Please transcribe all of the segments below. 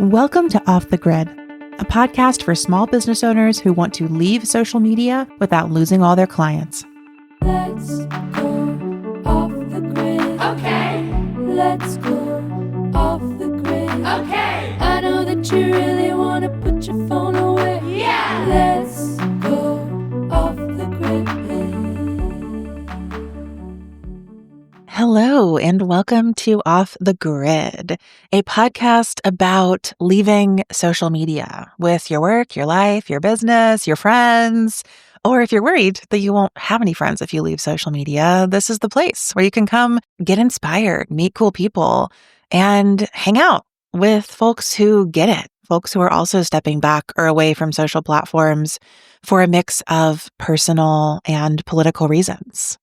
Welcome to Off the Grid, a podcast for small business owners who want to leave social media without losing all their clients. Let's go off the grid. Okay. Let's go off the grid. Okay. I know that you really want to put your phone away. Yeah. Let's go off the grid. Hello, and welcome to Off the Grid, a podcast about leaving social media with your work, your life, your business, your friends. Or if you're worried that you won't have any friends if you leave social media, this is the place where you can come get inspired, meet cool people, and hang out with folks who get it, folks who are also stepping back or away from social platforms for a mix of personal and political reasons.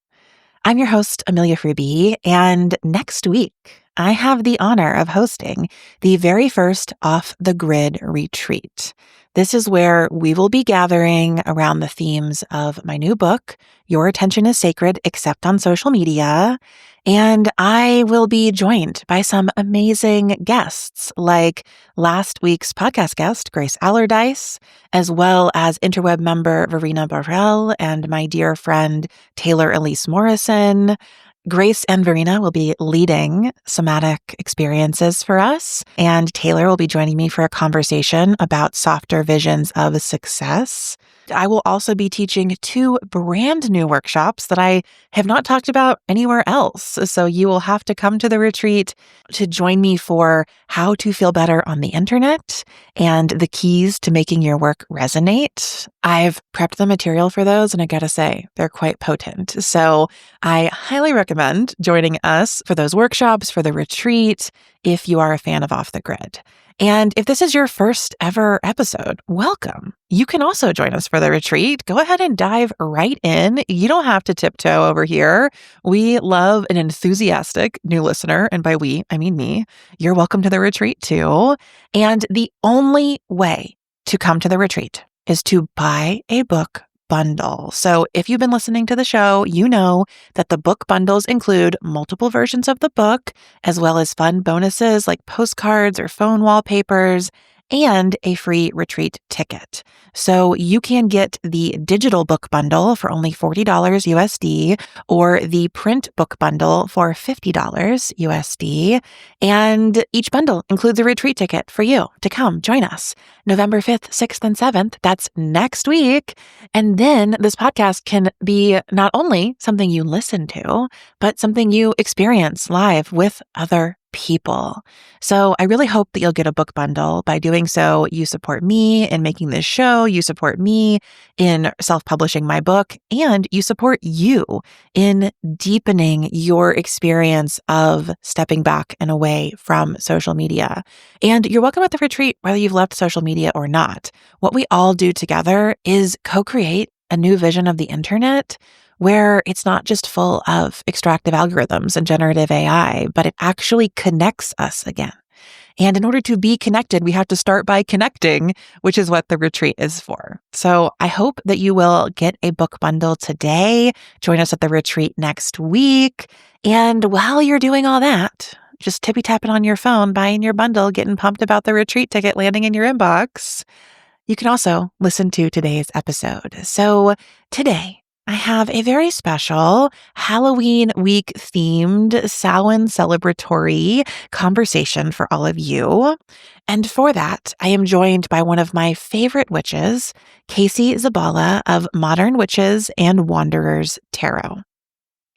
I'm your host, Amelia Freebie, and next week, I have the honor of hosting the very first Off the Grid retreat. This is where we will be gathering around the themes of my new book, Your Attention is Sacred, Except on Social Media. And I will be joined by some amazing guests, like last week's podcast guest, Grace Allardyce, as well as interweb member Verena Burrell and my dear friend, Taylor Elise Morrison. Grace and Verena will be leading somatic experiences for us, and Taylor will be joining me for a conversation about softer visions of success. I will also be teaching 2 brand new workshops that I have not talked about anywhere else. So you will have to come to the retreat to join me for how to feel better on the internet and the keys to making your work resonate. I've prepped the material for those, and I gotta say, they're quite potent. So I highly recommend joining us for those workshops, for the retreat, if you are a fan of Off the Grid. And if this is your first ever episode, welcome. You can also join us for the retreat. Go ahead and dive right in. You don't have to tiptoe over here. We love an enthusiastic new listener. And by we, I mean me. You're welcome to the retreat too. And the only way to come to the retreat is to buy a book bundle. So if you've been listening to the show, you know that the book bundles include multiple versions of the book, as well as fun bonuses like postcards or phone wallpapers, and a free retreat ticket. So you can get the digital book bundle for only $40 USD or the print book bundle for $50 USD. And each bundle includes a retreat ticket for you to come join us November 5th, 6th, and 7th. That's next week. And then this podcast can be not only something you listen to, but something you experience live with other people. So I really hope that you'll get a book bundle. By doing so, you support me in making this show, you support me in self-publishing my book, and you support you in deepening your experience of stepping back and away from social media. And you're welcome at the retreat, whether you've left social media or not. What we all do together is co-create a new vision of the internet where it's not just full of extractive algorithms and generative AI, but it actually connects us again. And in order to be connected, we have to start by connecting, which is what the retreat is for. So I hope that you will get a book bundle today, join us at the retreat next week. And while you're doing all that, just tippy-tapping on your phone, buying your bundle, getting pumped about the retreat ticket landing in your inbox, you can also listen to today's episode. So today, I have a very special Halloween week themed Samhain celebratory conversation for all of you. And for that, I am joined by one of my favorite witches, Casey Zabala of Modern Witches and Wanderers Tarot.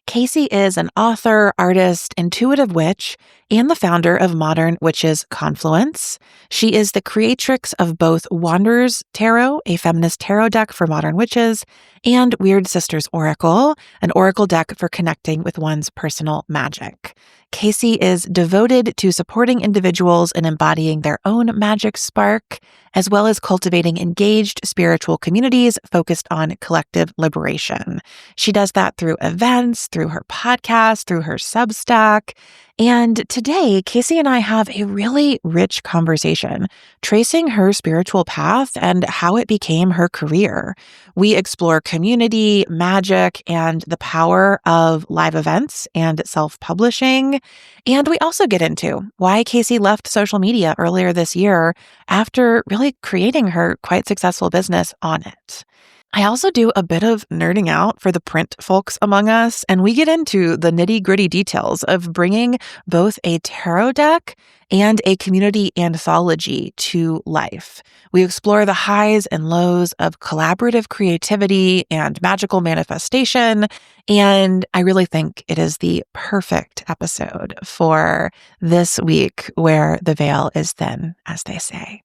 Casey is an author, artist, intuitive witch, and the founder of Modern Witches Confluence. She is the creatrix of both Wanderers Tarot, a feminist tarot deck for modern witches, and Weird Sisters Oracle, an oracle deck for connecting with one's personal magic. Casey is devoted to supporting individuals in embodying their own magic spark, as well as cultivating engaged spiritual communities focused on collective liberation. She does that through events, through her podcast, through her Substack, And today, Casey and I have a really rich conversation tracing her spiritual path and how it became her career. We explore community, magic, and the power of live events and self-publishing. And we also get into why Casey left social media earlier this year after really creating her quite successful business on it. I also do a bit of nerding out for the print folks among us, and we get into the nitty-gritty details of bringing both a tarot deck and a community anthology to life. We explore the highs and lows of collaborative creativity and magical manifestation, and I really think it is the perfect episode for this week where the veil is thin, as they say.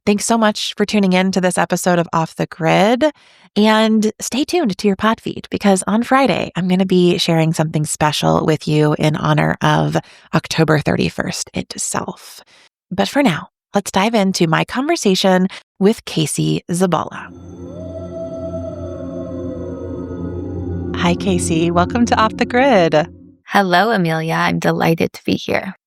Thanks so much for tuning in to this episode of Off the Grid. And stay tuned to your pod feed because on Friday, I'm going to be sharing something special with you in honor of October 31st itself. But for now, let's dive into my conversation with Casey Zabala. Hi, Casey. Welcome to Off the Grid. Hello, Amelia. I'm delighted to be here.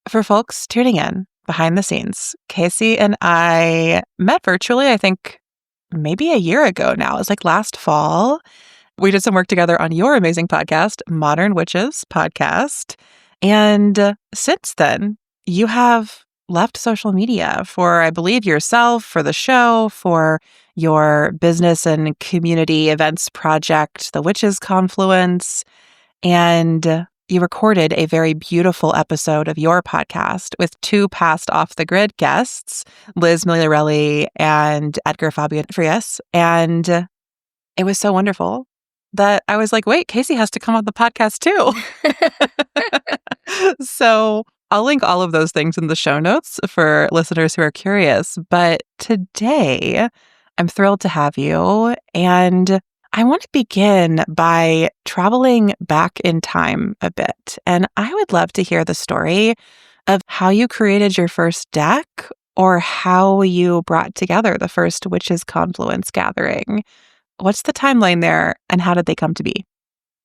For folks tuning in behind the scenes, Casey and I met virtually, I think maybe a year ago now. It was like last fall. We did some work together on your amazing podcast, Modern Witches Podcast. And since then, you have left social media for, I believe, yourself, for the show, for your business and community events project, the Witches Confluence. And you recorded a very beautiful episode of your podcast with two past Off the Grid guests, Liz Migliarelli and Edgar Fabian Frias. And it was so wonderful that I was like, wait, Casey has to come on the podcast too. So I'll link all of those things in the show notes for listeners who are curious. But today, I'm thrilled to have you. And I want to begin by traveling back in time a bit. And I would love to hear the story of how you created your first deck or how you brought together the first Witches Confluence gathering. What's the timeline there and how did they come to be?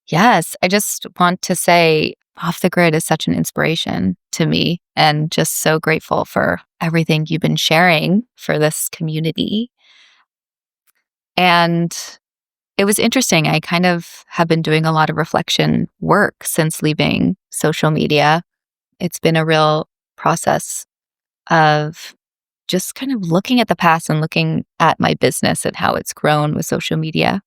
Yes, I just want to say Off the Grid is such an inspiration to me and just so grateful for everything you've been sharing for this community. And it was interesting. I kind of have been doing a lot of reflection work since leaving social media. It's been a real process of just kind of looking at the past and looking at my business and how it's grown with social media.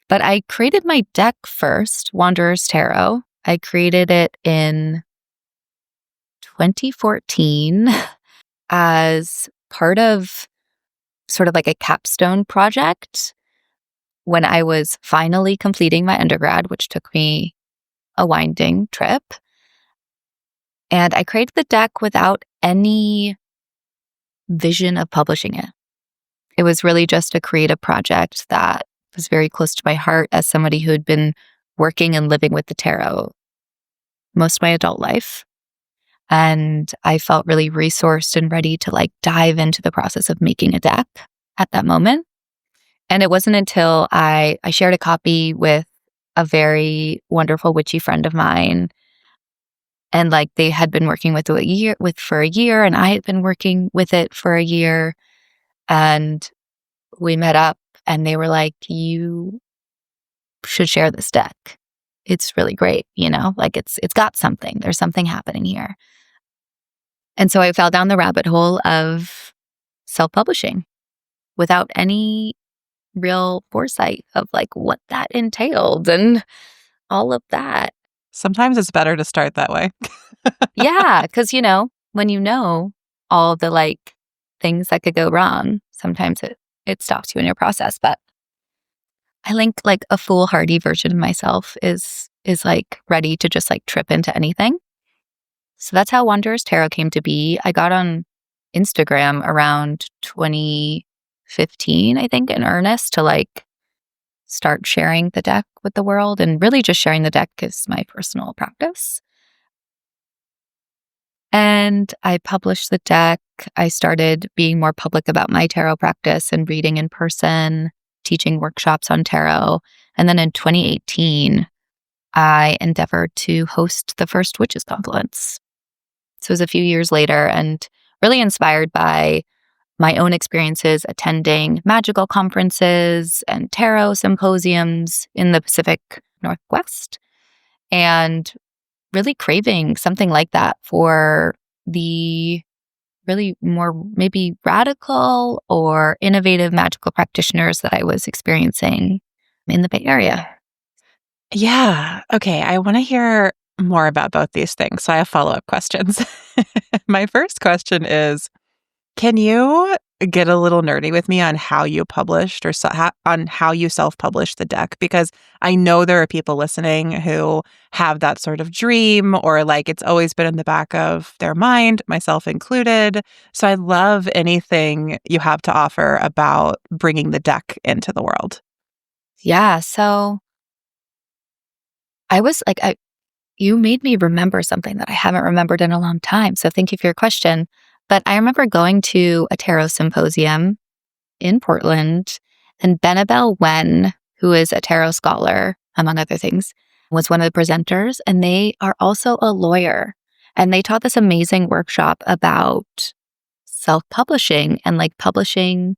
But I created my deck first, Wanderer's Tarot. I created it in 2014 as part of sort of like a capstone project when I was finally completing my undergrad, which took me a winding trip. And I created the deck without any vision of publishing it. It was really just a creative project that was very close to my heart as somebody who had been working and living with the tarot most of my adult life. And I felt really resourced and ready to like dive into the process of making a deck at that moment. And it wasn't until I shared a copy with a very wonderful witchy friend of mine. And like they had been working with for a year, and I had been working with it for a year. And we met up and they were like, you should share this deck. It's really great, like it's got something. There's something happening here. And so I fell down the rabbit hole of self-publishing without any real foresight of like what that entailed and all of that. Sometimes it's better to start that way. Yeah, because when you know all the like things that could go wrong, sometimes it stops you in your process. But I think like a foolhardy version of myself is like ready to just like trip into anything. So that's how Wanderer's Tarot came to be. I got on Instagram around 2015, I think, in earnest to like start sharing the deck with the world, and really just sharing the deck is my personal practice. And I published the deck. I started being more public about my tarot practice and reading in person, teaching workshops on tarot. And then in 2018, I endeavored to host the first Witches Confluence. So it was a few years later, and really inspired by my own experiences attending magical conferences and tarot symposiums in the Pacific Northwest, and really craving something like that for the really more maybe radical or innovative magical practitioners that I was experiencing in the Bay Area. Yeah. Okay. I want to hear more about both these things. So I have follow-up questions. My first question is, can you get a little nerdy with me on how you published or on how you self-published the deck? Because I know there are people listening who have that sort of dream, or like it's always been in the back of their mind, myself included. So I love anything you have to offer about bringing the deck into the world. Yeah. So I was like, you made me remember something that I haven't remembered in a long time. So thank you for your question. But I remember going to a tarot symposium in Portland, and Benabel Wen, who is a tarot scholar, among other things, was one of the presenters. And they are also a lawyer. And they taught this amazing workshop about self-publishing and like publishing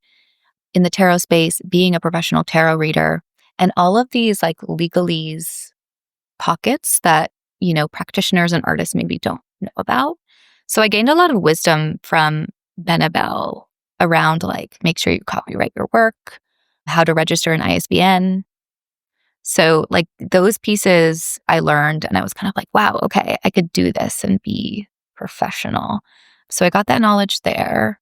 in the tarot space, being a professional tarot reader, and all of these like legalese pockets that, practitioners and artists maybe don't know about. So I gained a lot of wisdom from Benabel around like, make sure you copyright your work, how to register an ISBN. So like those pieces I learned, and I was kind of like, wow, okay, I could do this and be professional. So I got that knowledge there.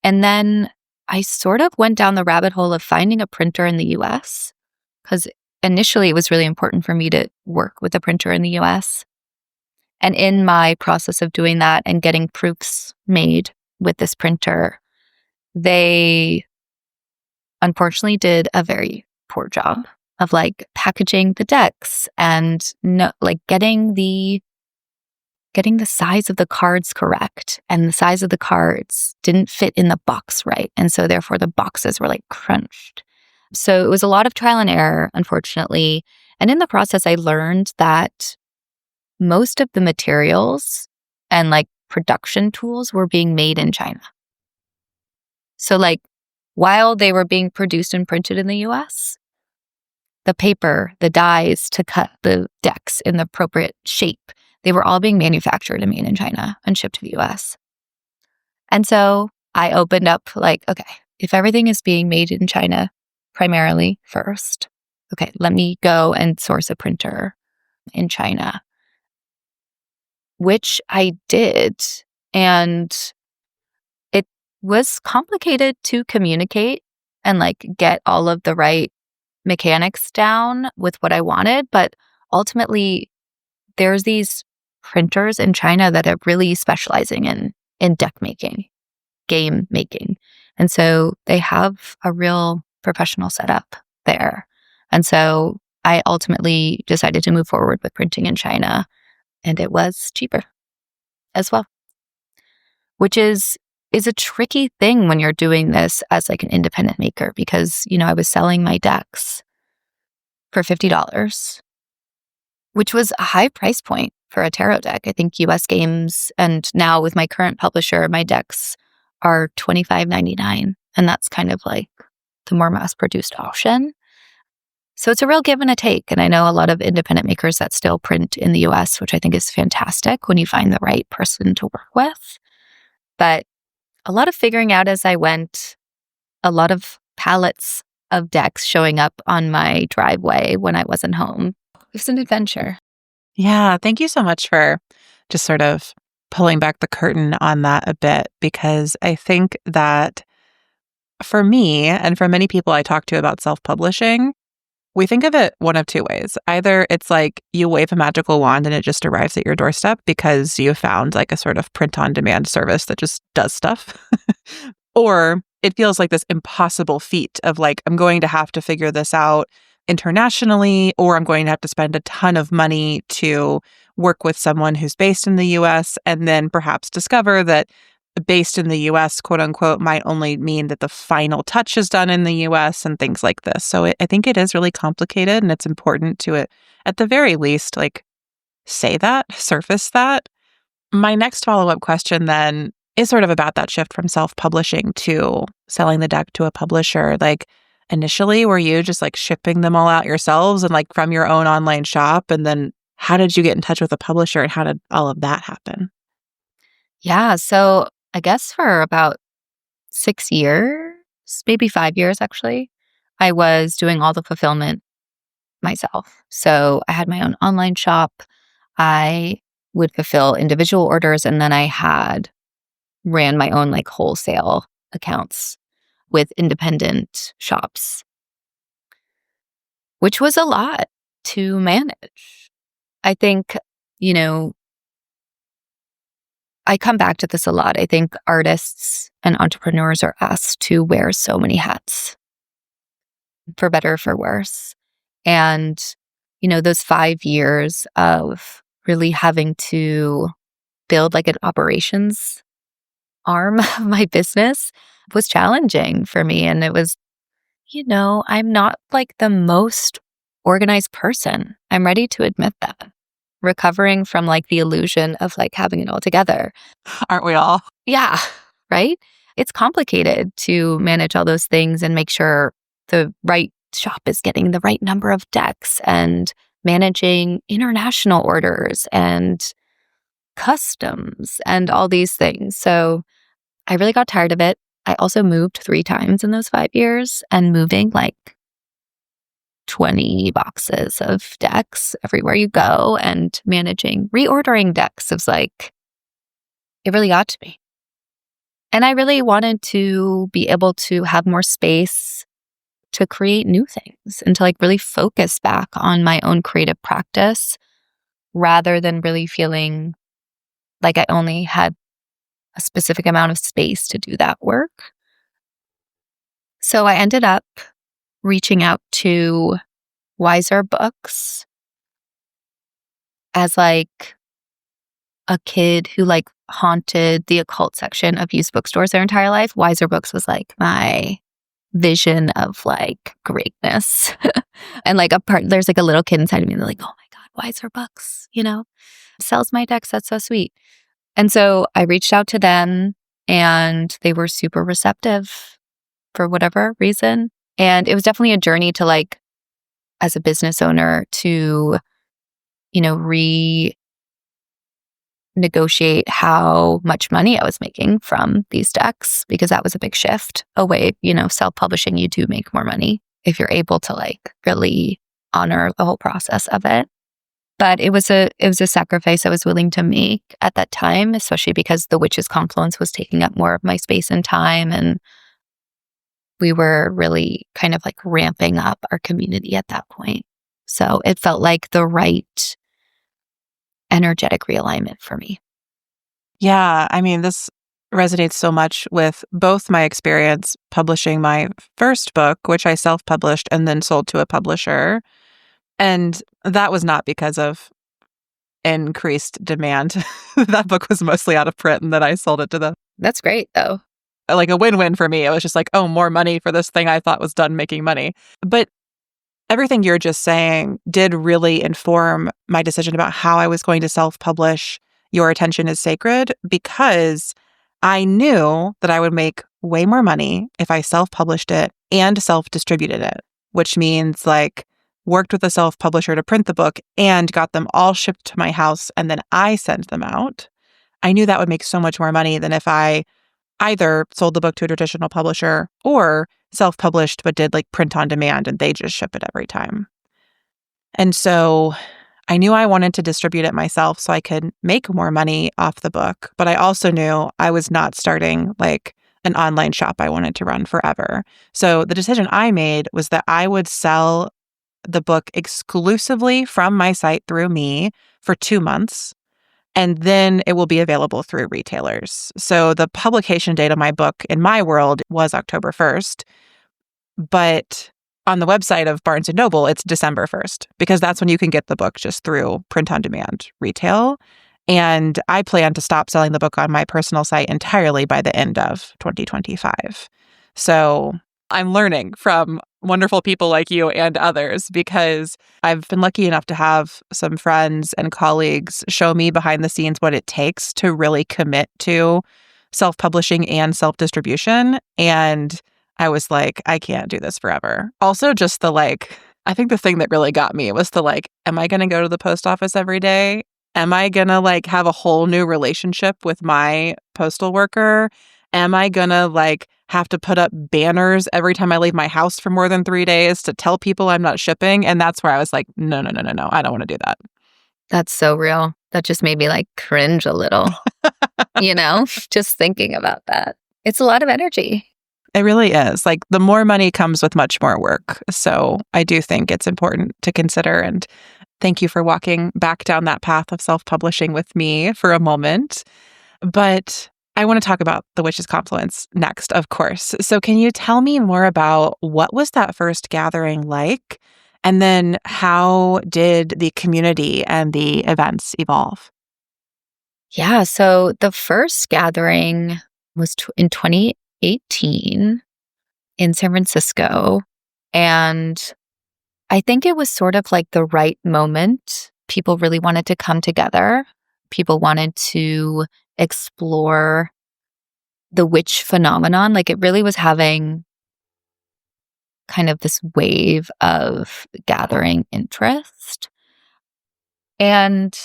And then I sort of went down the rabbit hole of finding a printer in the US, because initially it was really important for me to work with a printer in the US. And in my process of doing that and getting proofs made with this printer, they unfortunately did a very poor job of like packaging the decks and getting the size of the cards correct, and the size of the cards didn't fit in the box right, and so therefore the boxes were like crunched. So it was a lot of trial and error, unfortunately. And in the process, I learned that most of the materials and like production tools were being made in China. So like while they were being produced and printed in the US, the paper, the dyes to cut the decks in the appropriate shape, they were all being manufactured and made in China and shipped to the US. And so I opened up like, okay, if everything is being made in China primarily first, okay, let me go and source a printer in China, which I did. And it was complicated to communicate and like get all of the right mechanics down with what I wanted. But ultimately, there's these printers in China that are really specializing in deck making, game making. And so they have a real professional setup there. And so I ultimately decided to move forward with printing in China, and it was cheaper as well, which is a tricky thing when you're doing this as like an independent maker, because, I was selling my decks for $50, which was a high price point for a tarot deck. I think US Games, and now with my current publisher, my decks are $25.99. And that's kind of like the more mass-produced option. So it's a real give and a take. And I know a lot of independent makers that still print in the US, which I think is fantastic when you find the right person to work with. But a lot of figuring out as I went, a lot of pallets of decks showing up on my driveway when I wasn't home. It was an adventure. Yeah. Thank you so much for just sort of pulling back the curtain on that a bit, because I think that for me and for many people I talk to about self-publishing, we think of it one of two ways. Either it's like you wave a magical wand and it just arrives at your doorstep because you found like a sort of print-on-demand service that just does stuff. Or it feels like this impossible feat of like, I'm going to have to figure this out internationally, or I'm going to have to spend a ton of money to work with someone who's based in the US, and then perhaps discover that based in the US, quote unquote, might only mean that the final touch is done in the US and things like this. So I think it is really complicated, and it's important to it, at the very least, like say that, surface that. My next follow-up question then is sort of about that shift from self-publishing to selling the deck to a publisher. Like initially, were you just like shipping them all out yourselves and like from your own online shop? And then how did you get in touch with a publisher and how did all of that happen? Yeah. So I guess for about 6 years, maybe 5 years actually, I was doing all the fulfillment myself. So I had my own online shop. I would fulfill individual orders, and then I ran my own like wholesale accounts with independent shops, which was a lot to manage. I think, you know, I come back to this a lot. I think artists and entrepreneurs are asked to wear so many hats, for better or for worse. And, those 5 years of really having to build like an operations arm of my business was challenging for me. And it was, I'm not like the most organized person. I'm ready to admit that. Recovering from like the illusion of like having it all together. Aren't we all? Yeah, right? It's complicated to manage all those things and make sure the right shop is getting the right number of decks and managing international orders and customs and all these things. So I really got tired of it. I also moved 3 times in those 5 years, and moving like 20 boxes of decks everywhere you go and managing reordering decks was like, it really got to me. And I really wanted to be able to have more space to create new things and to like really focus back on my own creative practice rather than really feeling like I only had a specific amount of space to do that work. So I ended up reaching out to Wiser Books as like a kid who like haunted the occult section of used bookstores their entire life. Wiser Books was like my vision of like greatness. And like there's like a little kid inside of me. They're like, oh my God, Wiser Books, sells my decks. That's so sweet. And so I reached out to them and they were super receptive for whatever reason. And it was definitely a journey to like, as a business owner, to, renegotiate how much money I was making from these decks, because that was a big shift away. Self-publishing, you do make more money if you're able to like really honor the whole process of it. But it was a sacrifice I was willing to make at that time, especially because the Witches Confluence was taking up more of my space and time. And we were really kind of like ramping up our community at that point. So it felt like the right energetic realignment for me. Yeah, I mean, this resonates so much with both my experience publishing my first book, which I self-published and then sold to a publisher. And that was not because of increased demand. That book was mostly out of print and then I sold it to them. That's great though. Like a win-win for me. It was just like, oh, more money for this thing I thought was done making money. But everything you're just saying did really inform my decision about how I was going to self-publish Your Attention is Sacred, because I knew that I would make way more money if I self-published it and self-distributed it, which means like worked with a self-publisher to print the book and got them all shipped to my house and then I sent them out. I knew that would make so much more money than if I either sold the book to a traditional publisher or self-published but did like print on demand and they just ship it every time. And so I knew I wanted to distribute it myself so I could make more money off the book, but I also knew I was not starting like an online shop I wanted to run forever. So the decision I made was that I would sell the book exclusively from my site through me for 2 months. And then it will be available through retailers. So the publication date of my book in my world was October 1st. But on the website of Barnes & Noble, it's December 1st, because that's when you can get the book just through print on demand retail. And I plan to stop selling the book on my personal site entirely by the end of 2025. So I'm learning from wonderful people like you and others, because I've been lucky enough to have some friends and colleagues show me behind the scenes what it takes to really commit to self-publishing and self-distribution. And I was like, I can't do this forever. Also, just I think the thing that really got me was am I going to go to the post office every day? Am I going to have a whole new relationship with my postal worker? Am I going to have to put up banners every time I leave my house for more than 3 days to tell people I'm not shipping? And that's where I was like, no, no, no, no, no. I don't want to do that. That's so real. That just made me cringe a little, just thinking about that. It's a lot of energy. It really is. The more money comes with much more work. So I do think it's important to consider. And thank you for walking back down that path of self-publishing with me for a moment. But I want to talk about The Witch's Confluence next, of course. So can you tell me more about what was that first gathering like? And then how did the community and the events evolve? Yeah. So the first gathering was in 2018 in San Francisco. And I think it was sort of the right moment. People really wanted to come together. People wanted to explore the witch phenomenon. It really was having kind of this wave of gathering interest. And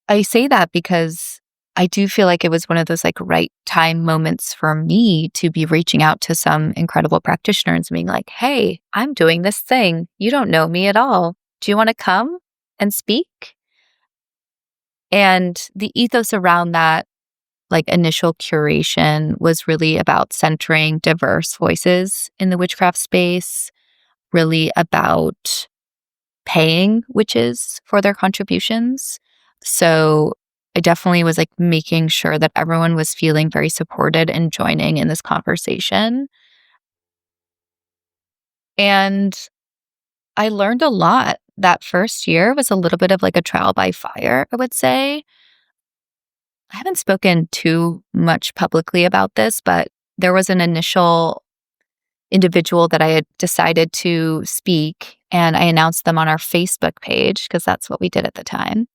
I say that because I do feel like it was one of those right time moments for me to be reaching out to some incredible practitioners and being like, hey, I'm doing this thing. You don't know me at all. Do you want to come and speak? And the ethos around that initial curation was really about centering diverse voices in the witchcraft space, really about paying witches for their contributions. So I definitely was making sure that everyone was feeling very supported and joining in this conversation. And I learned a lot. That first year was a little bit of a trial by fire, I would say. I haven't spoken too much publicly about this, but there was an initial individual that I had decided to speak, and I announced them on our Facebook page because that's what we did at the time.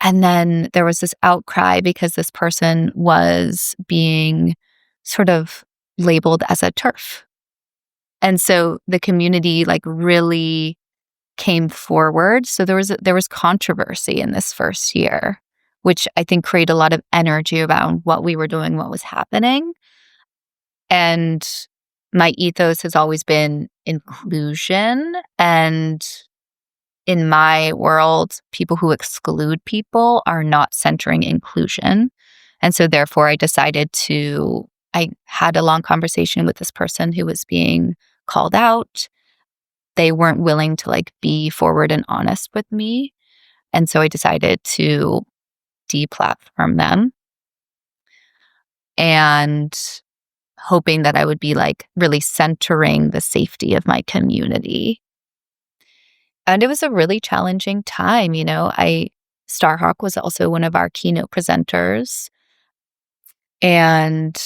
And then there was this outcry because this person was being sort of labeled as a TERF. And so the community really came forward. So there was controversy in this first year, which I think created a lot of energy around what we were doing, what was happening. And my ethos has always been inclusion. And in my world, people who exclude people are not centering inclusion. And so therefore I had a long conversation with this person who was being called out. They weren't willing to be forward and honest with me. And so I decided to deplatform them, and hoping that I would be really centering the safety of my community. And it was a really challenging time. Starhawk was also one of our keynote presenters. And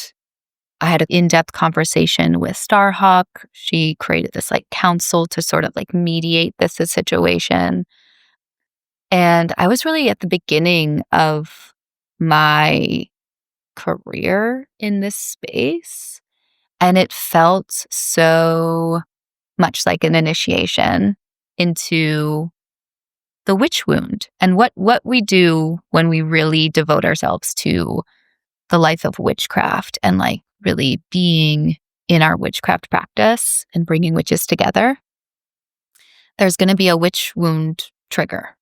I had an in-depth conversation with Starhawk. She created this council to sort of mediate this situation. And I was really at the beginning of my career in this space. And it felt so much like an initiation into the witch wound and what we do when we really devote ourselves to the life of witchcraft and really being in our witchcraft practice and bringing witches together. There's going to be a witch wound trigger.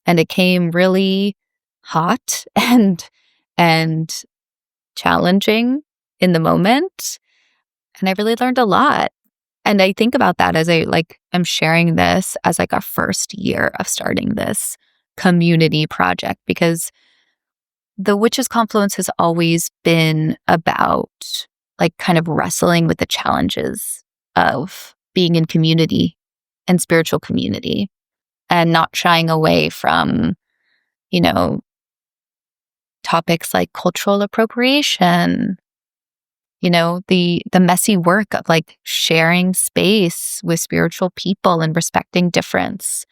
And it came really hot and challenging in the moment. And I really learned a lot. And I think about that as I'm sharing this as our first year of starting this community project, because the Witches Confluence has always been about kind of wrestling with the challenges of being in community and spiritual community and not shying away from, topics like cultural appropriation, the messy work of like sharing space with spiritual people and respecting difference.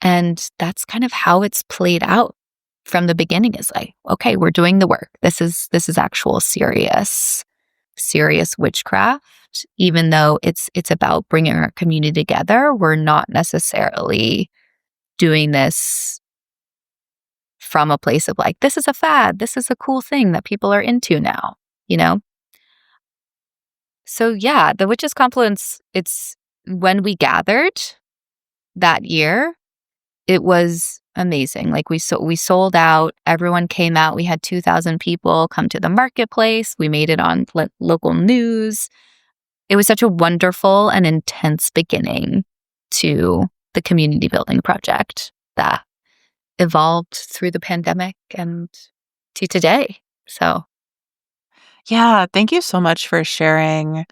And that's kind of how it's played out from the beginning, is like, okay, we're doing the work. This is actual serious witchcraft. Even though it's about bringing our community together, we're not necessarily doing this from a place of like, this is a fad, this is a cool thing that people are into now, you know? So yeah, the Witches Confluence, it's when we gathered that year, it was amazing. Like we sold out, everyone came out. We had 2,000 people come to the marketplace. We made it on local news. It was such a wonderful and intense beginning to the community building project that evolved through the pandemic and to today. So, Yeah, thank you so much for sharing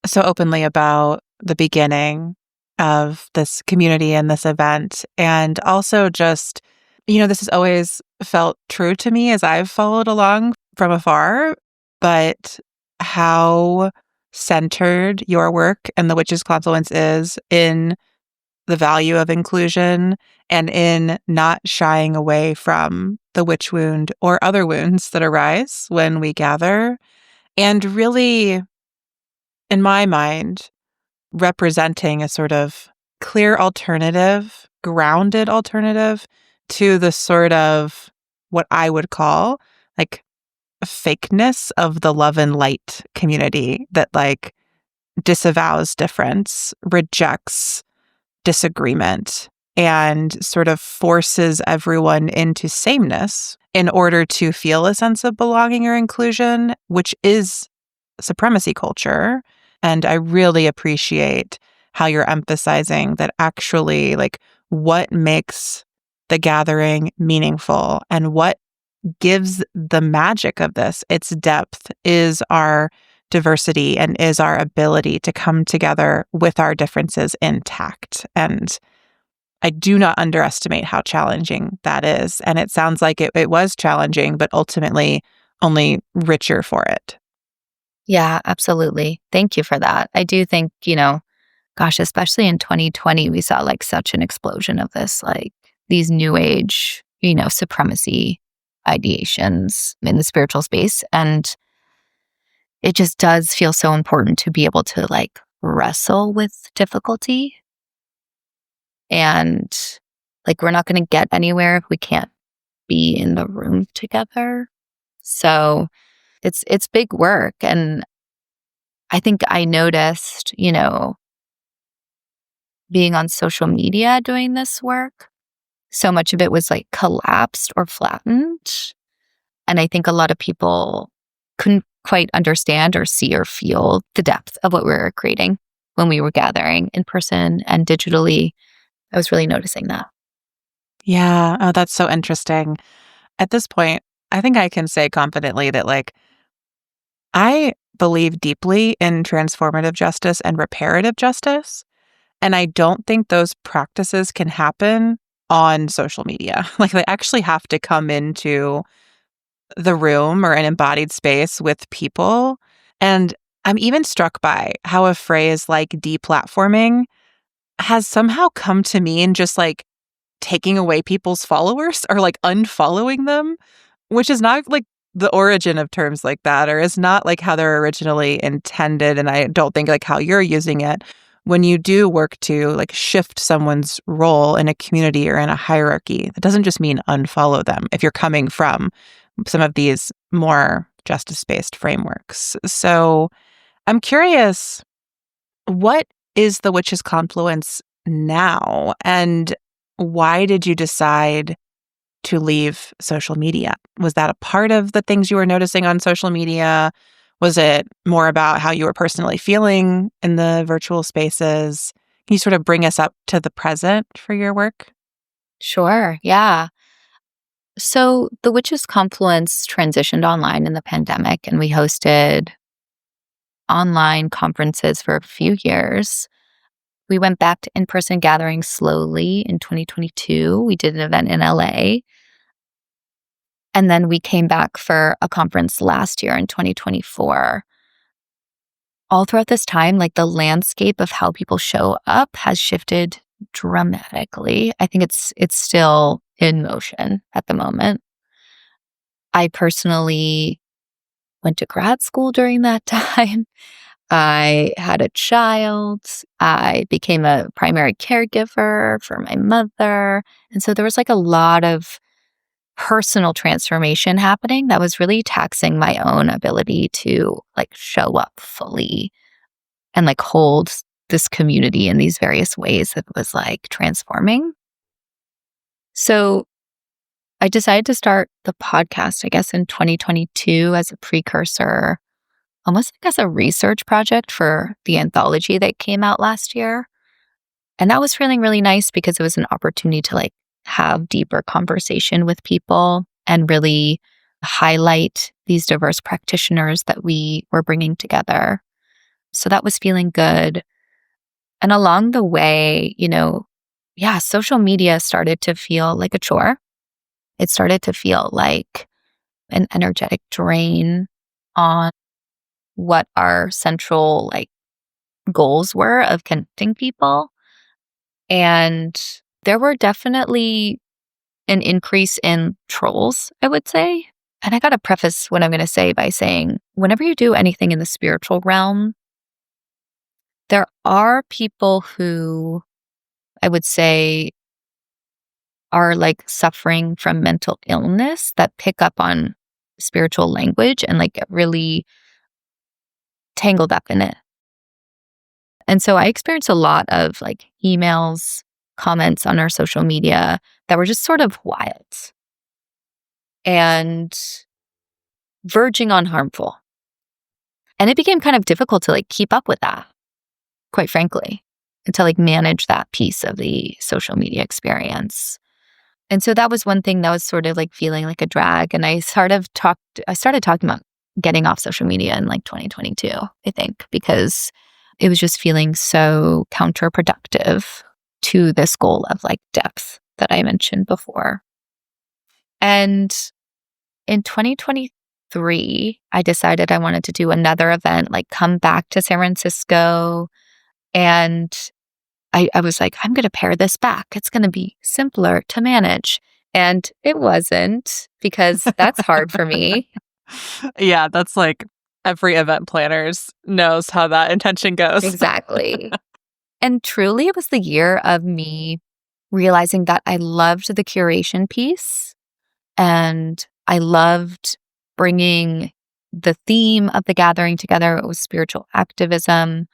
so openly about the beginning of this community and this event. And also just, this has always felt true to me as I've followed along from afar, but how centered your work and the Witches Confluence is in the value of inclusion and in not shying away from the witch wound or other wounds that arise when we gather. And really, in my mind, representing a sort of clear alternative, grounded alternative to the sort of what I would call like fakeness of the love and light community that like disavows difference, rejects disagreement, and sort of forces everyone into sameness in order to feel a sense of belonging or inclusion, which is supremacy culture. And I really appreciate how you're emphasizing that actually, like, what makes the gathering meaningful and what gives the magic of this its depth is our diversity and is our ability to come together with our differences intact. And I do not underestimate how challenging that is. And it sounds like it was challenging, but ultimately only richer for it. yeah, absolutely. Thank you for that. I do think, gosh, especially in 2020, we saw like such an explosion of this, like these new age, supremacy ideations in the spiritual space. And it just does feel so important to be able to like wrestle with difficulty. And like, we're not going to get anywhere if we can't be in the room together. So it's big work. And I think I noticed, being on social media doing this work, so much of it was like collapsed or flattened. And I think a lot of people couldn't quite understand or see or feel the depth of what we were creating when we were gathering in person and digitally. I was really noticing that. Yeah. Oh, that's so interesting. At this point, I think I can say confidently that, like, I believe deeply in transformative justice and reparative justice. And I don't think those practices can happen on social media. Like, they actually have to come into the room or an embodied space with people. And I'm even struck by how a phrase like deplatforming has somehow come to mean just like taking away people's followers or like unfollowing them, which is not like the origin of terms like that, or is not like how they're originally intended. And I don't think like how you're using it. When you do work to like shift someone's role in a community or in a hierarchy, that doesn't just mean unfollow them if you're coming from some of these more justice-based frameworks. So I'm curious, what is the Witches Confluence now? And why did you decide to leave social media? Was that a part of the things you were noticing on social media? Was it more about how you were personally feeling in the virtual spaces? Can you sort of bring us up to the present for your work? Sure. Yeah. So the Witches Confluence transitioned online in the pandemic, and we hosted online conferences for a few years. We went back to in-person gatherings slowly in 2022. We did an event in LA. And then we came back for a conference last year in 2024. All throughout this time, like the landscape of how people show up has shifted dramatically. I think it's still in motion at the moment. I personally went to grad school during that time. I had a child. I became a primary caregiver for my mother. And so there was like a lot of personal transformation happening that was really taxing my own ability to like show up fully and like hold this community in these various ways that was like transforming. So I decided to start the podcast, I guess, in 2022 as a precursor, almost like as a research project for the anthology that came out last year. And that was feeling really nice because it was an opportunity to like have deeper conversation with people and really highlight these diverse practitioners that we were bringing together. So that was feeling good. And along the way, social media started to feel like a chore. It started to feel like an energetic drain on what our central like goals were of connecting people. And there were definitely an increase in trolls, I would say. And I got to preface what I'm going to say by saying, whenever you do anything in the spiritual realm, there are people who I would say are like suffering from mental illness that pick up on spiritual language and like get really tangled up in it. And so I experienced a lot of like emails, comments on our social media that were just sort of wild and verging on harmful. And it became kind of difficult to like keep up with that, quite frankly, and to like manage that piece of the social media experience. And so that was one thing that was sort of like feeling like a drag. And I started talking about getting off social media in like 2022, I think, because it was just feeling so counterproductive to this goal of like depth that I mentioned before. And in 2023, I decided I wanted to do another event, like come back to San Francisco. And I was like, I'm going to pare this back. It's going to be simpler to manage. And it wasn't, because that's hard for me. Yeah, that's like every event planners knows how that intention goes. Exactly. And truly, it was the year of me realizing that I loved the curation piece and I loved bringing the theme of the gathering together. It was spiritual activism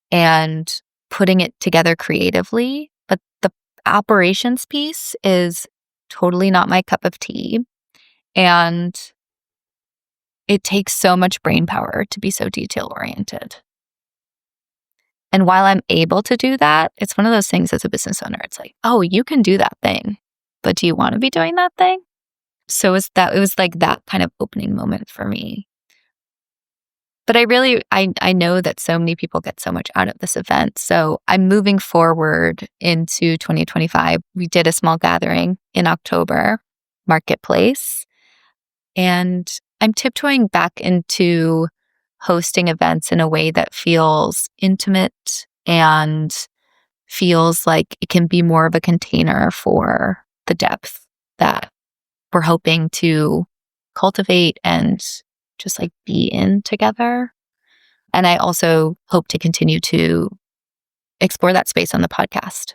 and putting it together creatively. But the operations piece is totally not my cup of tea. And it takes so much brain power to be so detail oriented. And while I'm able to do that, it's one of those things as a business owner. It's like, oh, you can do that thing, but do you want to be doing that thing? So it was like that kind of opening moment for me. But I know that so many people get so much out of this event. So I'm moving forward into 2025. We did a small gathering in October, Marketplace, and I'm tiptoeing back into hosting events in a way that feels intimate and feels like it can be more of a container for the depth that we're hoping to cultivate and just like be in together. And I also hope to continue to explore that space on the podcast.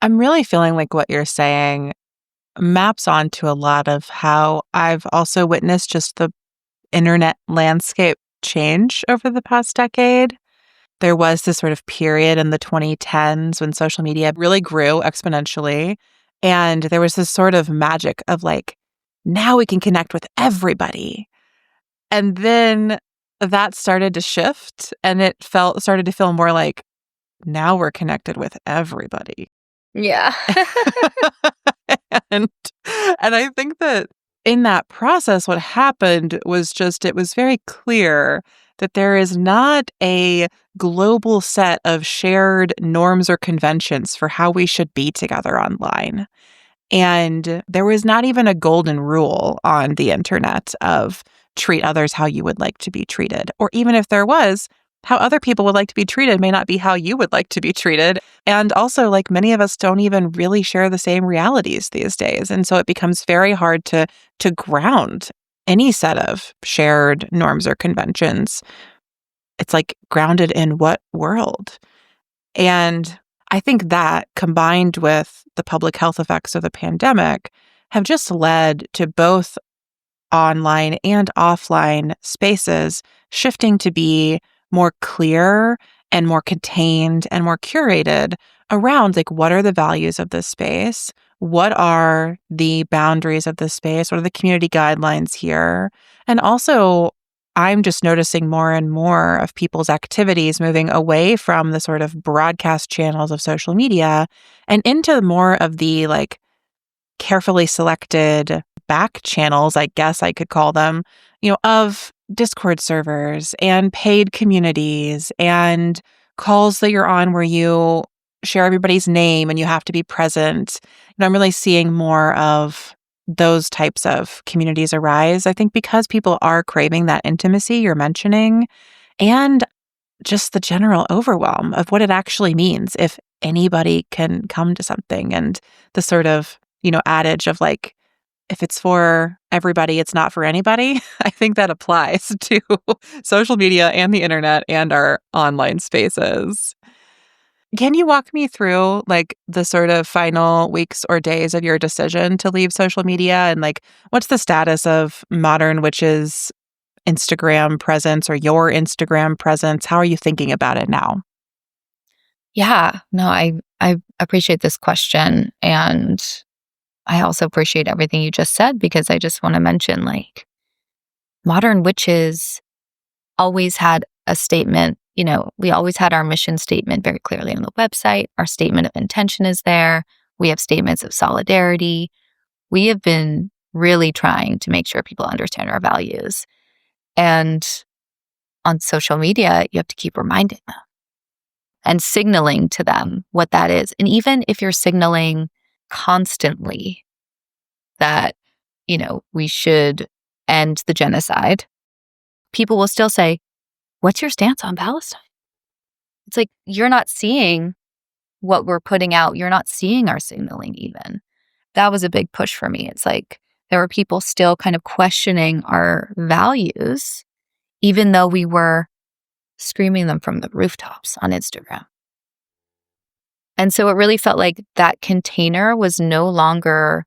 I'm really feeling like what you're saying maps onto a lot of how I've also witnessed just the internet landscape change over the past decade. There was this sort of period in the 2010s when social media really grew exponentially. And there was this sort of magic of like, now we can connect with everybody. And then that started to shift and it started to feel more like, now we're connected with everybody. Yeah. and I think that in that process, what happened was just, it was very clear that there is not a global set of shared norms or conventions for how we should be together online. And there was not even a golden rule on the internet of treat others how you would like to be treated. Or even if there was, how other people would like to be treated may not be how you would like to be treated. And also, like, many of us don't even really share the same realities these days. And so it becomes very hard to ground any set of shared norms or conventions. It's like grounded in what world? And I think that, combined with the public health effects of the pandemic, have just led to both online and offline spaces shifting to be more clear and more contained and more curated around, like, what are the values of this space? What are the boundaries of this space? What are the community guidelines here? And also, I'm just noticing more and more of people's activities moving away from the sort of broadcast channels of social media and into more of the, like, carefully selected back channels, I guess I could call them, of Discord servers and paid communities and calls that you're on where you share everybody's name and you have to be present. I'm really seeing more of those types of communities arise, I think, because people are craving that intimacy you're mentioning, and just the general overwhelm of what it actually means if anybody can come to something, and the sort of, adage of, like, if it's for everybody, it's not for anybody. I think that applies to social media and the internet and our online spaces. Can you walk me through, like, the sort of final weeks or days of your decision to leave social media, and, like, what's the status of Modern Witch's Instagram presence or your Instagram presence? How are you thinking about it now? Yeah, no, I appreciate this question. And I also appreciate everything you just said, because I just want to mention, like, Modern Witches always had a statement. We always had our mission statement very clearly on the website. Our statement of intention is there. We have statements of solidarity. We have been really trying to make sure people understand our values. And on social media, you have to keep reminding them and signaling to them what that is. And even if you're signaling constantly that, we should end the genocide, people will still say, "What's your stance on Palestine?" It's like, you're not seeing what we're putting out. You're not seeing our signaling even. That was a big push for me. It's like there were people still kind of questioning our values, even though we were screaming them from the rooftops on Instagram. And so it really felt like that container was no longer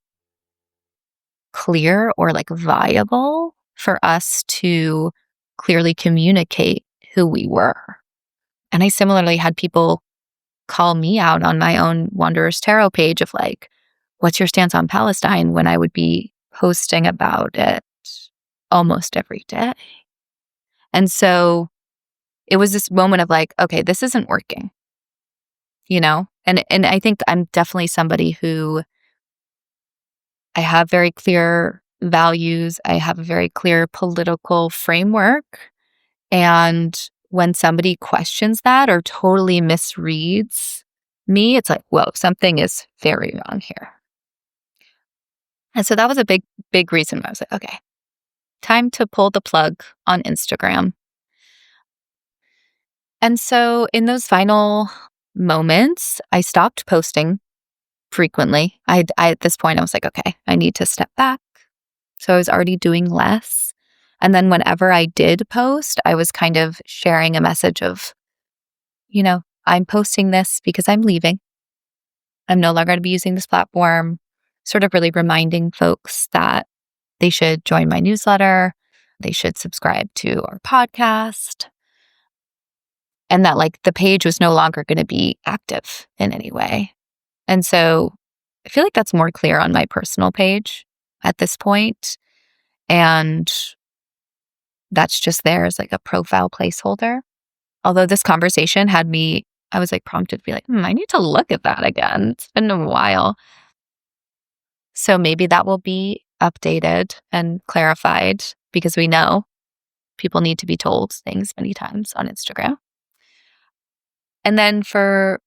clear or, like, viable for us to clearly communicate who we were. And I similarly had people call me out on my own Wanderer's Tarot page of, like, "What's your stance on Palestine?" when I would be posting about it almost every day. And so it was this moment of, like, okay, this isn't working, And I think I'm definitely somebody who, I have very clear values. I have a very clear political framework. And when somebody questions that or totally misreads me, it's like, whoa, something is very wrong here. And so that was a big, big reason why I was like, okay, time to pull the plug on Instagram. And so in those final moments, I stopped posting frequently. At this point, I was like, okay, I need to step back. So I was already doing less. And then whenever I did post, I was kind of sharing a message of, I'm posting this because I'm leaving. I'm no longer going to be using this platform, sort of really reminding folks that they should join my newsletter, they should subscribe to our podcast, and that, like, the page was no longer going to be active in any way. And so I feel like that's more clear on my personal page at this point. And that's just there as, like, a profile placeholder. Although this conversation had me, I was, like, prompted to be like, I need to look at that again. It's been a while. So maybe that will be updated and clarified, because we know people need to be told things many times on Instagram. And then for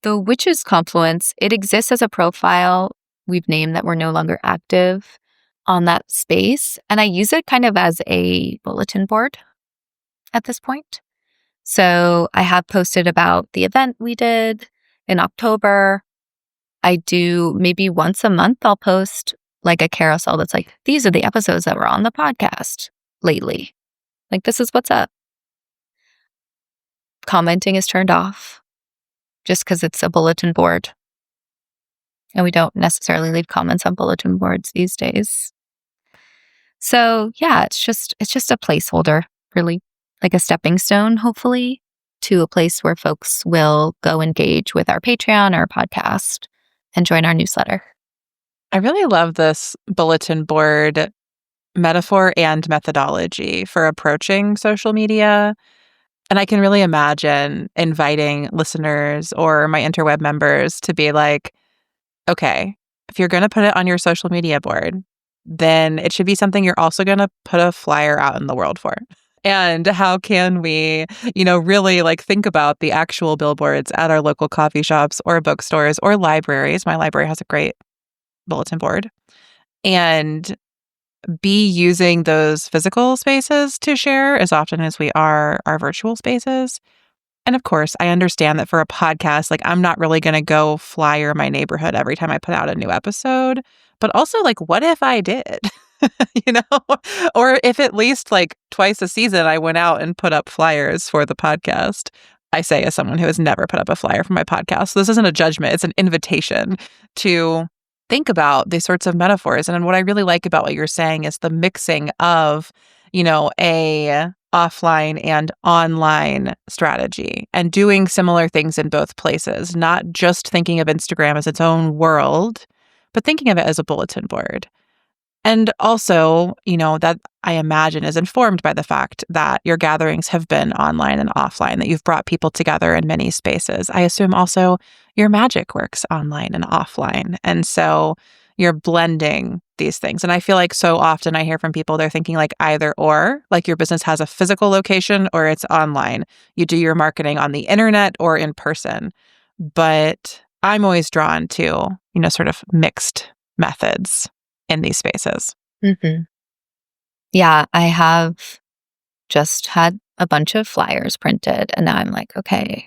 the Witches Confluence, it exists as a profile we've named that we're no longer active on that space. And I use it kind of as a bulletin board at this point. So I have posted about the event we did in October. I do maybe once a month, I'll post like a carousel that's like, these are the episodes that were on the podcast lately. Like, this is what's up. Commenting is turned off just because it's a bulletin board. And we don't necessarily leave comments on bulletin boards these days. So yeah, it's just a placeholder, really, like a stepping stone, hopefully, to a place where folks will go engage with our Patreon or podcast and join our newsletter. I really love this bulletin board metaphor and methodology for approaching social media. And I can really imagine inviting listeners or my interweb members to be like, okay, if you're going to put it on your social media board, then it should be something you're also going to put a flyer out in the world for. And how can we, really like think about the actual billboards at our local coffee shops or bookstores or libraries? My library has a great bulletin board. And be using those physical spaces to share as often as we are our virtual spaces. And of course, I understand that for a podcast, like I'm not really going to go flyer my neighborhood every time I put out a new episode. But also, like, what if I did? you know, or if at least like twice a season I went out and put up flyers for the podcast. I say as someone who has never put up a flyer for my podcast. So this isn't a judgment, it's an invitation to think about these sorts of metaphors. And what I really like about what you're saying is the mixing of, a offline and online strategy and doing similar things in both places, not just thinking of Instagram as its own world, but thinking of it as a bulletin board. And also, that I imagine is informed by the fact that your gatherings have been online and offline, that you've brought people together in many spaces. I assume also your magic works online and offline. And so you're blending these things. And I feel like so often I hear from people, they're thinking like either or, like your business has a physical location or it's online. You do your marketing on the internet or in person. But I'm always drawn to, sort of mixed methods in these spaces. Mm-hmm. Yeah, I have just had a bunch of flyers printed and now I'm like, okay,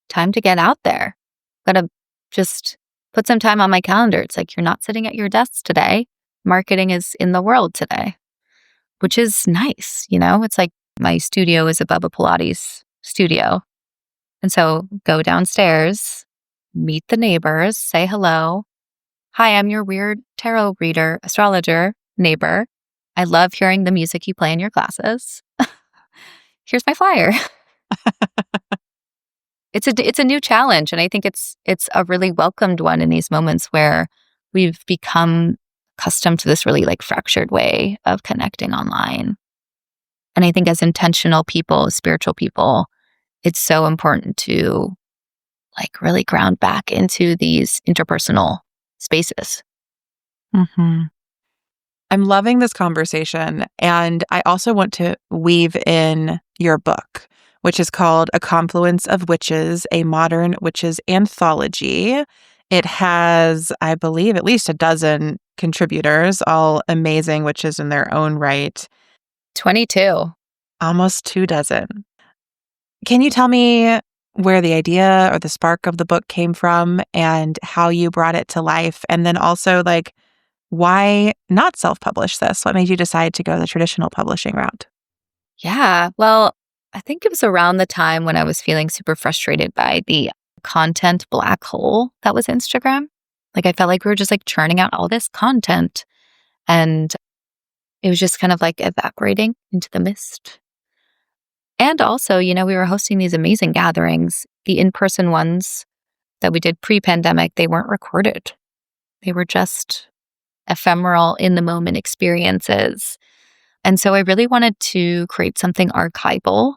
time to get out there. Gotta just put some time on my calendar. It's like, you're not sitting at your desk today. Marketing is in the world today, which is nice. It's like my studio is above a Pilates studio. And so go downstairs, meet the neighbors, say hello. Hi, I'm your weird tarot reader, astrologer neighbor. I love hearing the music you play in your classes. Here's my flyer. It's a new challenge, and I think it's a really welcomed one in these moments where we've become accustomed to this really like fractured way of connecting online. And I think as intentional people, spiritual people, it's so important to like really ground back into these interpersonal spaces. Mm-hmm. I'm loving this conversation. And I also want to weave in your book, which is called A Confluence of Witches, a Modern Witches Anthology. It has, I believe, at least a dozen contributors, all amazing witches in their own right. 22. Almost 24. Can you tell me where the idea or the spark of the book came from and how you brought it to life? And then also, like, why not self-publish this? What made you decide to go the traditional publishing route? Yeah, well, I think it was around the time when I was feeling super frustrated by the content black hole that was Instagram. Like I felt like we were just like churning out all this content and it was just kind of like evaporating into the mist. And also, we were hosting these amazing gatherings. The in-person ones that we did pre-pandemic, they weren't recorded. They were just ephemeral in the moment experiences. And so I really wanted to create something archival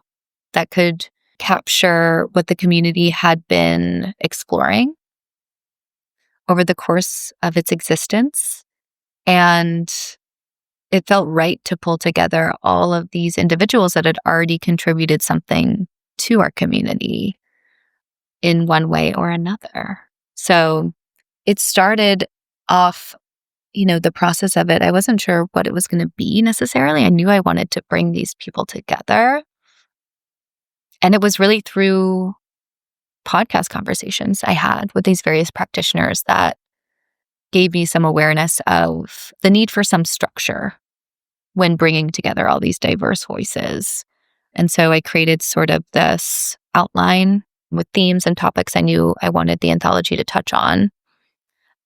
that could capture what the community had been exploring over the course of its existence. And it felt right to pull together all of these individuals that had already contributed something to our community in one way or another. So it started off, the process of it. I wasn't sure what it was going to be necessarily. I knew I wanted to bring these people together. And it was really through podcast conversations I had with these various practitioners that gave me some awareness of the need for some structure when bringing together all these diverse voices. And so I created sort of this outline with themes and topics I knew I wanted the anthology to touch on,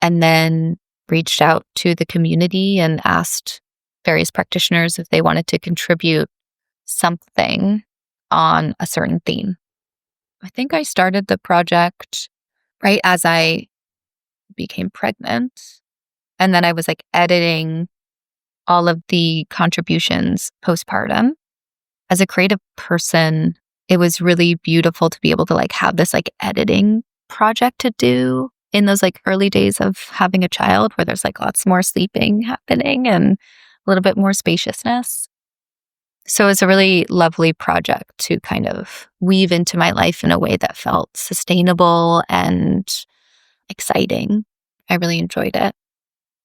and then reached out to the community and asked various practitioners if they wanted to contribute something on a certain theme. I think I started the project right as I became pregnant. And then I was like editing all of the contributions postpartum. As a creative person, it was really beautiful to be able to like have this like editing project to do in those like early days of having a child, where there's like lots more sleeping happening and a little bit more spaciousness. So it was a really lovely project to kind of weave into my life in a way that felt sustainable and exciting. I really enjoyed it.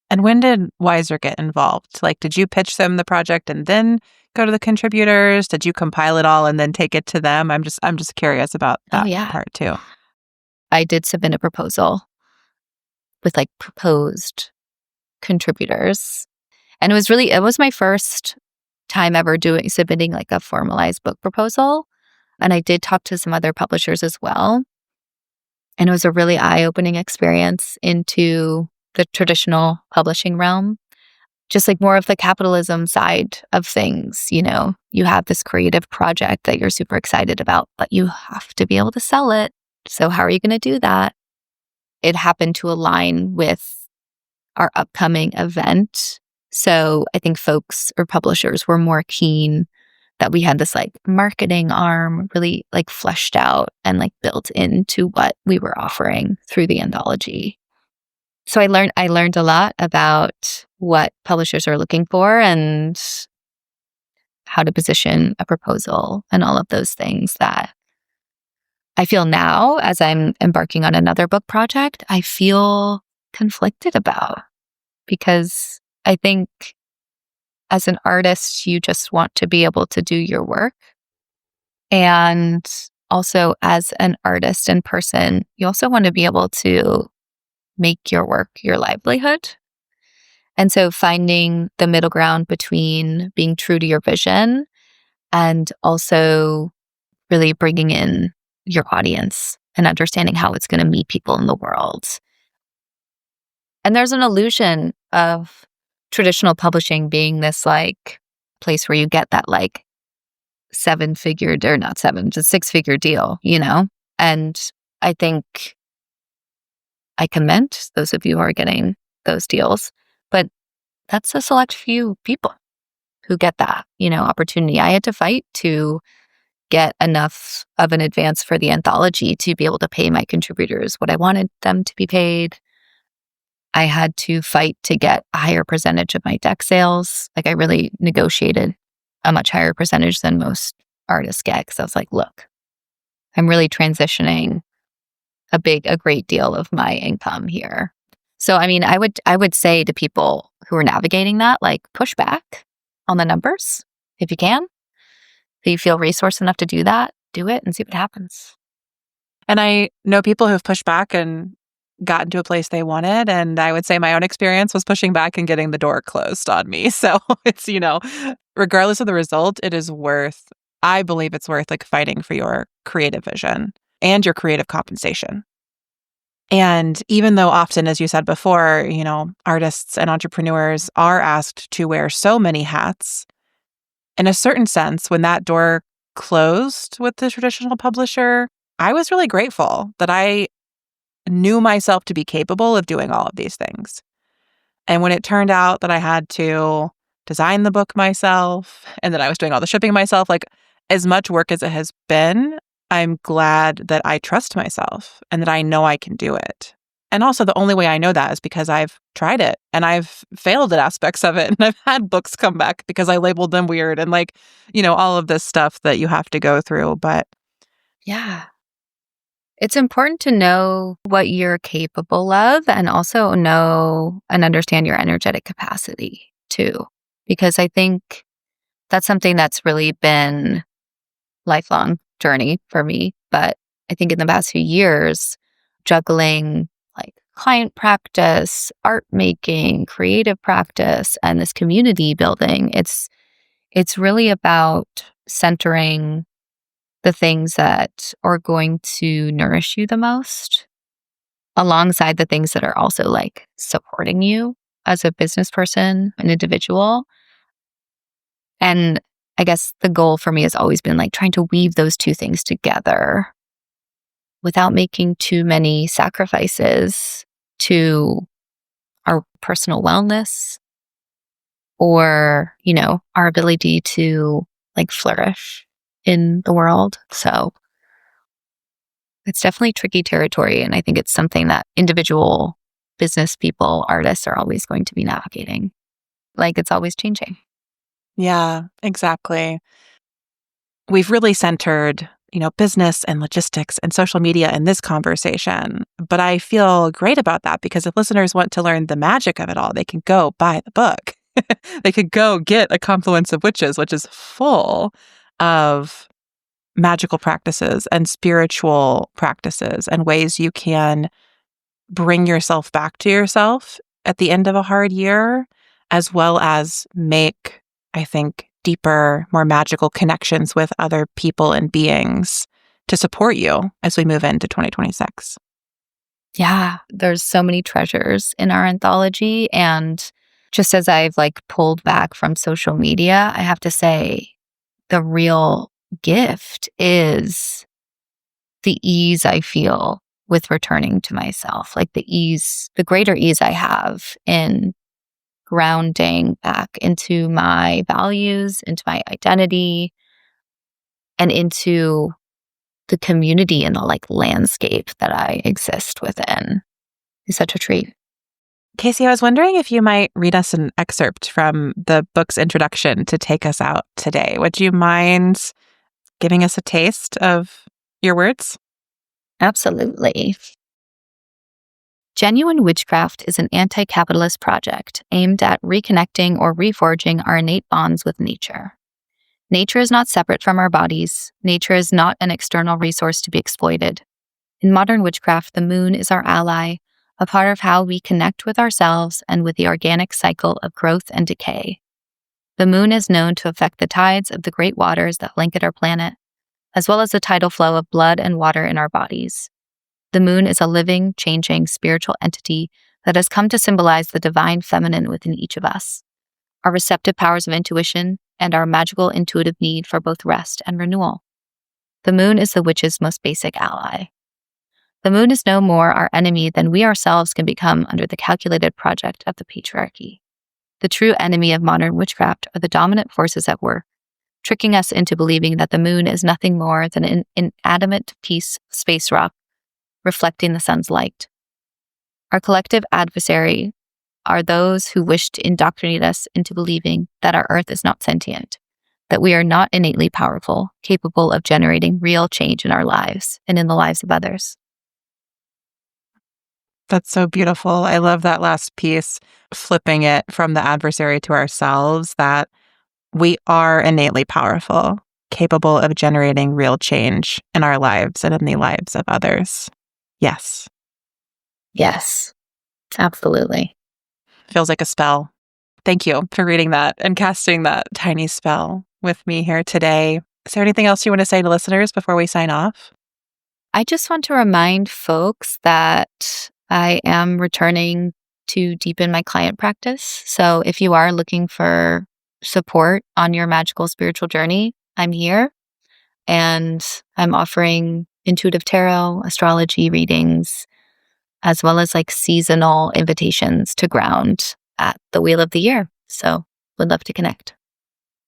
And when did Wiser get involved? Like, did you pitch them the project and then go to the contributors? Did you compile it all and then take it to them? I'm just curious about that part too. I did submit a proposal with like proposed contributors. And it was my first time ever submitting like a formalized book proposal. And I did talk to some other publishers as well. And it was a really eye-opening experience into the traditional publishing realm. Just like more of the capitalism side of things, you have this creative project that you're super excited about, but you have to be able to sell it. So how are you going to do that? It happened to align with our upcoming event. So I think folks or publishers were more keen that we had this like marketing arm really like fleshed out and like built into what we were offering through the anthology. So I learned a lot about what publishers are looking for and how to position a proposal and all of those things that I feel now as I'm embarking on another book project, I feel conflicted about, because I think as an artist, you just want to be able to do your work. And also as an artist and person, you also want to be able to make your work your livelihood. And so finding the middle ground between being true to your vision and also really bringing in your audience and understanding how it's going to meet people in the world. And there's an illusion of traditional publishing being this like place where you get that like six-figure deal, And I think I commend those of you who are getting those deals, but that's a select few people who get that, opportunity. I had to fight to get enough of an advance for the anthology to be able to pay my contributors what I wanted them to be paid. I had to fight to get a higher percentage of my deck sales. Like I really negotiated a much higher percentage than most artists get, because I was like, look, I'm really transitioning a great deal of my income here. So, I mean, I would say to people who are navigating that, like, push back on the numbers if you can. If you feel resourced enough to do that, do it and see what happens. And I know people who've pushed back and gotten to a place they wanted. And I would say my own experience was pushing back and getting the door closed on me. So it's, regardless of the result, I believe it's worth like fighting for your creative vision and your creative compensation. And even though often, as you said before, artists and entrepreneurs are asked to wear so many hats, in a certain sense, when that door closed with the traditional publisher, I was really grateful that I knew myself to be capable of doing all of these things. And when it turned out that I had to design the book myself and that I was doing all the shipping myself, like as much work as it has been, I'm glad that I trust myself and that I know I can do it. And also the only way I know that is because I've tried it and I've failed at aspects of it. And I've had books come back because I labeled them weird and all of this stuff that you have to go through. But yeah, It's important to know what you're capable of and also know and understand your energetic capacity too. Because I think that's something that's really been lifelong journey for me. But I think in the past few years, juggling like client practice, art making, creative practice, and this community building, it's really about centering the things that are going to nourish you the most alongside the things that are also like supporting you as a business person, an individual. And I guess the goal for me has always been like trying to weave those two things together without making too many sacrifices to our personal wellness or, our ability to like flourish in the world. So it's definitely tricky territory. And I think it's something that individual business people, artists are always going to be navigating. Like it's always changing. Yeah, exactly. We've really centered, business and logistics and social media in this conversation. But I feel great about that because if listeners want to learn the magic of it all, they can go buy the book. They could go get A Confluence of Witches, which is full of magical practices and spiritual practices and ways you can bring yourself back to yourself at the end of a hard year, as well as make, I think, deeper, more magical connections with other people and beings to support you as we move into 2026. Yeah, there's so many treasures in our anthology. And just as I've like pulled back from social media, I have to say the real gift is the ease I feel with returning to myself, like the greater ease I have in grounding back into my values, into my identity, and into the community and the like landscape that I exist within is such a treat. Casey, I was wondering if you might read us an excerpt from the book's introduction to take us out today. Would you mind giving us a taste of your words? Absolutely. Genuine Witchcraft is an anti-capitalist project aimed at reconnecting or reforging our innate bonds with nature. Nature is not separate from our bodies. Nature is not an external resource to be exploited. In modern witchcraft, the moon is our ally, a part of how we connect with ourselves and with the organic cycle of growth and decay. The moon is known to affect the tides of the great waters that blanket our planet, as well as the tidal flow of blood and water in our bodies. The moon is a living, changing, spiritual entity that has come to symbolize the divine feminine within each of us, our receptive powers of intuition, and our magical intuitive need for both rest and renewal. The moon is the witch's most basic ally. The moon is no more our enemy than we ourselves can become under the calculated project of the patriarchy. The true enemy of modern witchcraft are the dominant forces at work, tricking us into believing that the moon is nothing more than an inanimate piece of space rock reflecting the sun's light. Our collective adversary are those who wish to indoctrinate us into believing that our Earth is not sentient, that we are not innately powerful, capable of generating real change in our lives and in the lives of others. That's so beautiful. I love that last piece, flipping it from the adversary to ourselves, that we are innately powerful, capable of generating real change in our lives and in the lives of others. Yes. Yes, absolutely. Feels like a spell. Thank you for reading that and casting that tiny spell with me here today. Is there anything else you want to say to listeners before we sign off? I just want to remind folks that I am returning to deepen my client practice. So if you are looking for support on your magical spiritual journey, I'm here. And I'm offering intuitive tarot, astrology readings, as well as like seasonal invitations to ground at the wheel of the year. So would love to connect.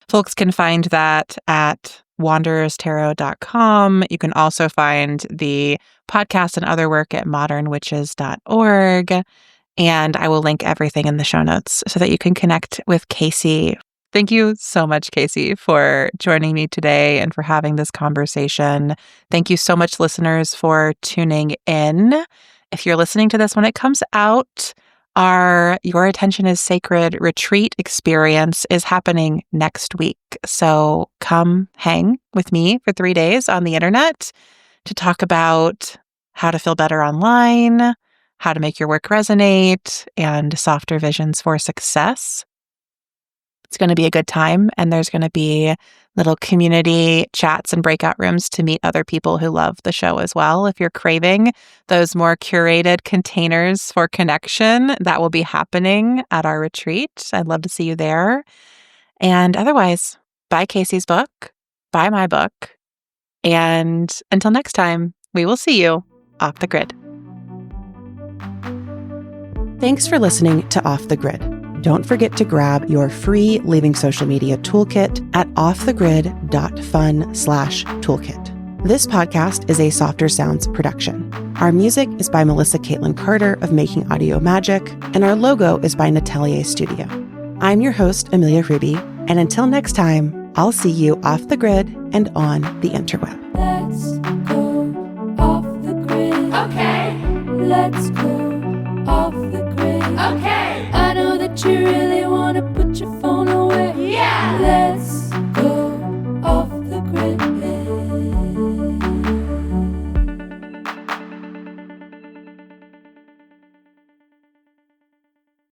Folks can find that at wandererstarot.com. You can also find the podcast and other work at modernwitches.org. And I will link everything in the show notes so that you can connect with Casey Thank you so much, Casey, for joining me today and for having this conversation. Thank you so much, listeners, for tuning in. If you're listening to this when it comes out, our Your Attention is Sacred retreat experience is happening next week. So come hang with me for 3 days on the internet to talk about how to feel better online, how to make your work resonate, and softer visions for success. It's going to be a good time, and there's going to be little community chats and breakout rooms to meet other people who love the show as well. If you're craving those more curated containers for connection, that will be happening at our retreat. I'd love to see you there. And otherwise, buy Casey's book, buy my book, and until next time, we will see you off the grid. Thanks for listening to Off the Grid. Don't forget to grab your free Leaving Social Media toolkit at offthegrid.fun/toolkit. This podcast is a Softer Sounds production. Our music is by Melissa Caitlin Carter of Making Audio Magic, and our logo is by Natelier Studio. I'm your host, Amelia Ruby, and until next time, I'll see you off the grid and on the interweb. Let's go off the grid. Okay. Let's go off the grid. Okay. I know that you really